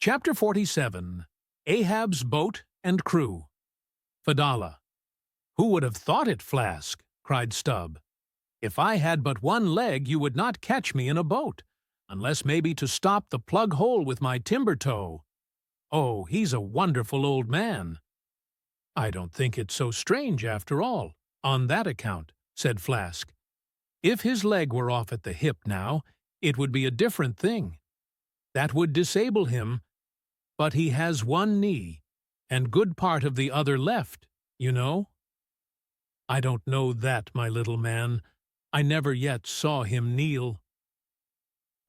Chapter 47. Ahab's Boat and Crew. Fedallah. "Who would have thought it, Flask?" cried Stubb. "If I had but one leg, you would not catch me in a boat, unless maybe to stop the plug hole with my timber toe. Oh, he's a wonderful old man." "I don't think it so strange, after all, on that account," said Flask. "If his leg were off at the hip now, it would be a different thing. That would disable him, but he has one knee, and good part of the other left, you know." "I don't know that, my little man. I never yet saw him kneel."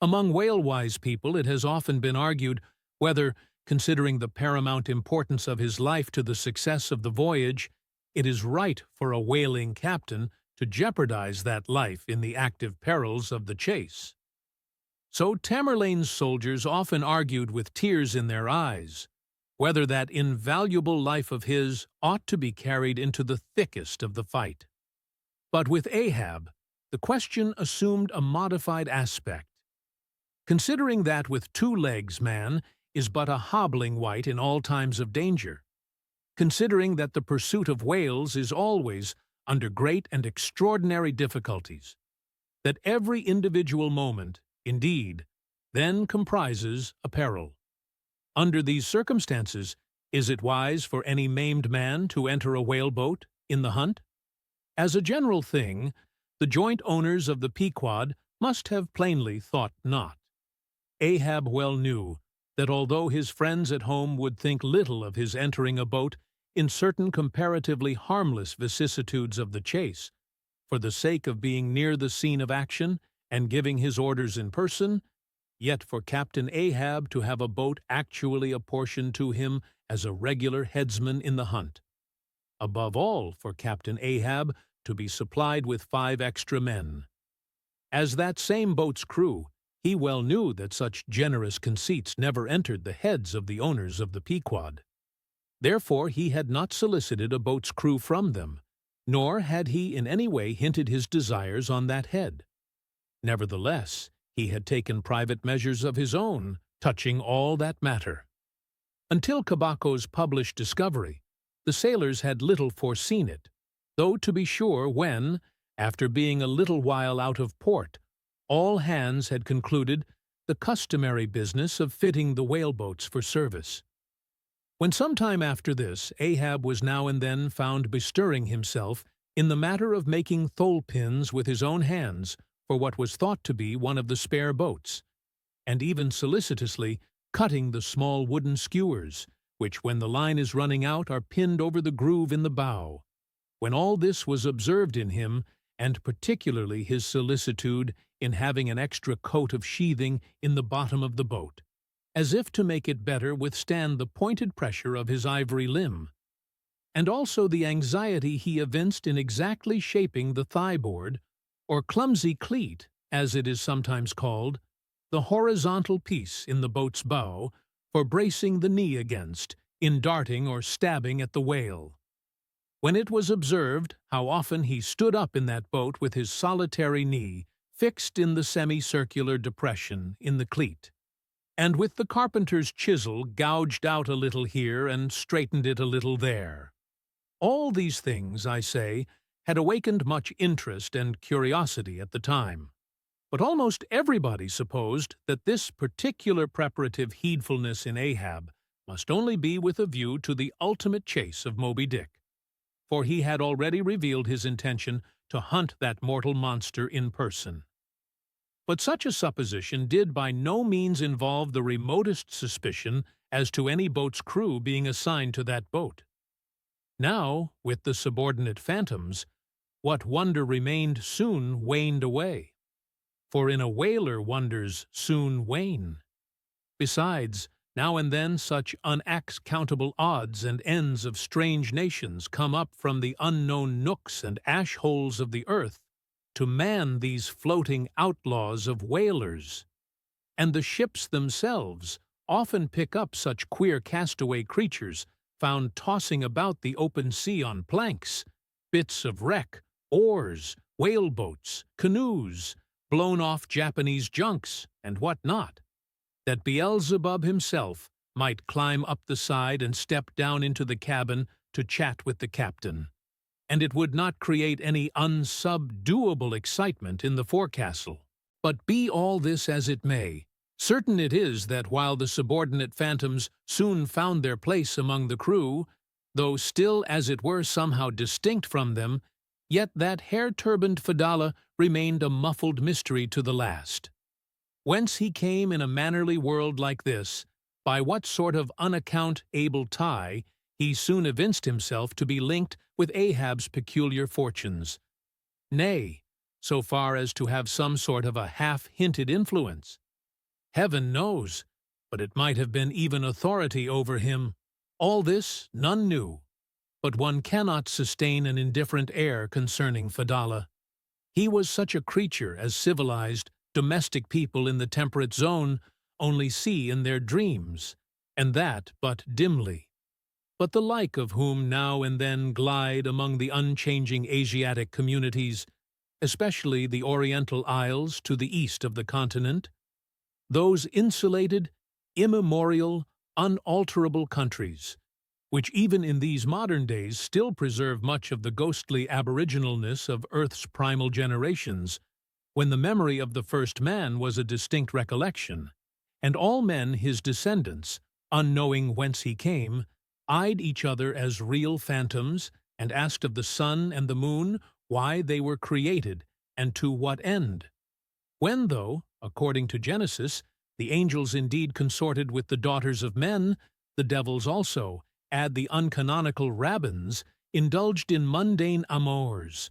Among whale-wise people it has often been argued whether, considering the paramount importance of his life to the success of the voyage, it is right for a whaling captain to jeopardize that life in the active perils of the chase. So Tamerlane's soldiers often argued with tears in their eyes whether that invaluable life of his ought to be carried into the thickest of the fight. But with Ahab, the question assumed a modified aspect. Considering that with 2 legs man is but a hobbling wight in all times of danger, considering that the pursuit of whales is always under great and extraordinary difficulties, that every individual moment, indeed, then comprises a peril. Under these circumstances, is it wise for any maimed man to enter a whaleboat in the hunt? As a general thing, the joint owners of the Pequod must have plainly thought not. Ahab well knew that although his friends at home would think little of his entering a boat in certain comparatively harmless vicissitudes of the chase, for the sake of being near the scene of action and giving his orders in person, yet for Captain Ahab to have a boat actually apportioned to him as a regular headsman in the hunt. Above all, for Captain Ahab to be supplied with 5 extra men. As that same boat's crew, he well knew that such generous conceits never entered the heads of the owners of the Pequod. Therefore he had not solicited a boat's crew from them, nor had he in any way hinted his desires on that head. Nevertheless, he had taken private measures of his own touching all that matter. Until Cabaco's published discovery, the sailors had little foreseen it, though to be sure when, after being a little while out of port, all hands had concluded the customary business of fitting the whaleboats for service. When some time after this Ahab was now and then found bestirring himself in the matter of making thole-pins with his own hands for what was thought to be one of the spare boats, and even solicitously cutting the small wooden skewers, which when the line is running out are pinned over the groove in the bow. When all this was observed in him, and particularly his solicitude in having an extra coat of sheathing in the bottom of the boat, as if to make it better withstand the pointed pressure of his ivory limb, and also the anxiety he evinced in exactly shaping the thigh-board, or clumsy cleat, as it is sometimes called, the horizontal piece in the boat's bow, for bracing the knee against, in darting or stabbing at the whale. When it was observed how often he stood up in that boat with his solitary knee fixed in the semicircular depression in the cleat, and with the carpenter's chisel gouged out a little here and straightened it a little there. All these things, I say, had awakened much interest and curiosity at the time, but almost everybody supposed that this particular preparative heedfulness in Ahab must only be with a view to the ultimate chase of Moby Dick, for he had already revealed his intention to hunt that mortal monster in person. But such a supposition did by no means involve the remotest suspicion as to any boat's crew being assigned to that boat. Now, with the subordinate phantoms, what wonder remained soon waned away, for in a whaler wonders soon wane. Besides, now and then such unaccountable odds and ends of strange nations come up from the unknown nooks and ash-holes of the earth to man these floating outlaws of whalers, and the ships themselves often pick up such queer castaway creatures found tossing about the open sea on planks, bits of wreck, oars, whaleboats, canoes, blown-off Japanese junks, and what not, that Beelzebub himself might climb up the side and step down into the cabin to chat with the captain, and it would not create any unsubduable excitement in the forecastle. But be all this as it may, certain it is that while the subordinate phantoms soon found their place among the crew, though still as it were somehow distinct from them, yet that hair-turbaned Fedallah remained a muffled mystery to the last. Whence he came in a mannerly world like this, by what sort of unaccount-able tie, he soon evinced himself to be linked with Ahab's peculiar fortunes. Nay, so far as to have some sort of a half-hinted influence. Heaven knows, but it might have been even authority over him. All this none knew, but one cannot sustain an indifferent air concerning Fedallah. He was such a creature as civilized, domestic people in the temperate zone only see in their dreams, and that but dimly. But the like of whom now and then glide among the unchanging Asiatic communities, especially the Oriental Isles to the east of the continent, those insulated, immemorial, unalterable countries, which even in these modern days still preserve much of the ghostly aboriginalness of Earth's primal generations, when the memory of the first man was a distinct recollection, and all men his descendants, unknowing whence he came, eyed each other as real phantoms, and asked of the sun and the moon why they were created, and to what end. When, though, according to Genesis, the angels indeed consorted with the daughters of men, the devils also, add the uncanonical rabbins, indulged in mundane amours,